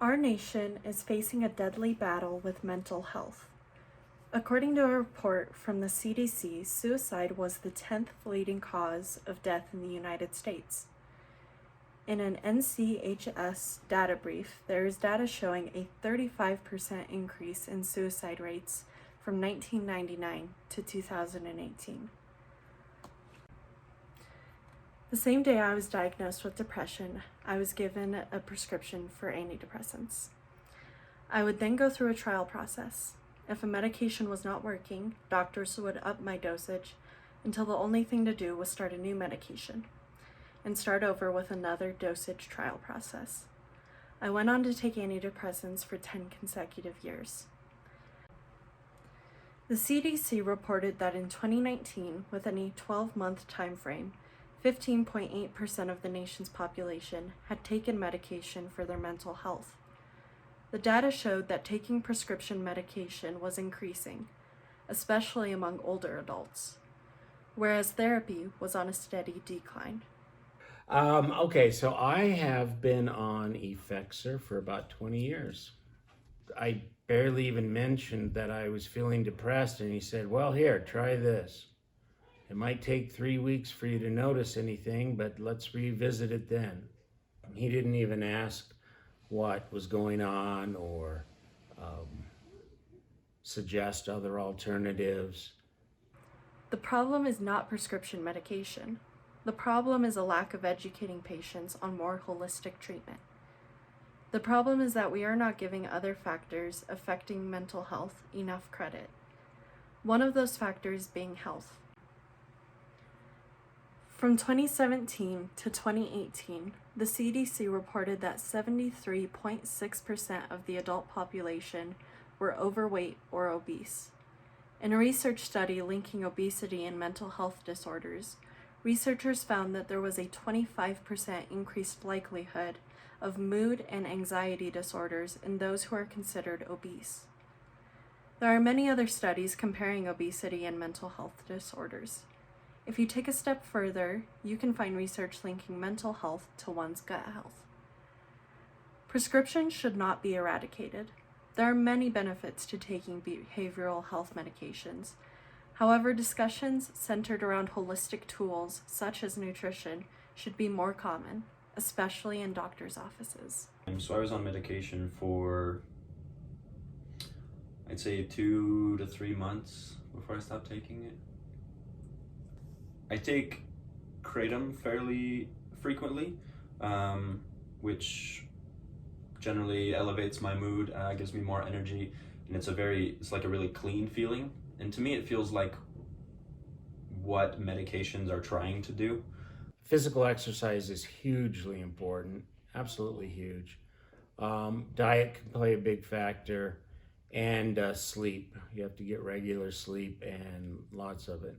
Our nation is facing a deadly battle with mental health. According to a report from the CDC, suicide was the 10th leading cause of death in the United States. In an NCHS data brief, there is data showing a 35% increase in suicide rates from 1999 to 2018. The same day I was diagnosed with depression, I was given a prescription for antidepressants. I would then go through a trial process. If a medication was not working, doctors would up my dosage until the only thing to do was start a new medication and start over with another dosage trial process. I went on to take antidepressants for 10 consecutive years. The CDC reported that in 2019, within a 12-month time frame, 15.8% of the nation's population had taken medication for their mental health. The data showed that taking prescription medication was increasing, especially among older adults, whereas therapy was on a steady decline. Okay, so I have been on Effexor for about 20 years. I barely even mentioned that I was feeling depressed, and he said, well, here, try this. It might take 3 weeks for you to notice anything, but let's revisit it then. He didn't even ask what was going on or suggest other alternatives. The problem is not prescription medication. The problem is a lack of educating patients on more holistic treatment. The problem is that we are not giving other factors affecting mental health enough credit. One of those factors being health. From 2017 to 2018, the CDC reported that 73.6% of the adult population were overweight or obese. In a research study linking obesity and mental health disorders, researchers found that there was a 25% increased likelihood of mood and anxiety disorders in those who are considered obese. There are many other studies comparing obesity and mental health disorders. If you take a step further, you can find research linking mental health to one's gut health. Prescriptions should not be eradicated. There are many benefits to taking behavioral health medications. However, discussions centered around holistic tools, such as nutrition, should be more common, especially in doctors' offices. So I was on medication for, I'd say 2 to 3 months before I stopped taking it. I take kratom fairly frequently, which generally elevates my mood, gives me more energy, and it's like a really clean feeling. And to me, it feels like what medications are trying to do. Physical exercise is hugely important, absolutely huge. Diet can play a big factor, and sleep. You have to get regular sleep and lots of it.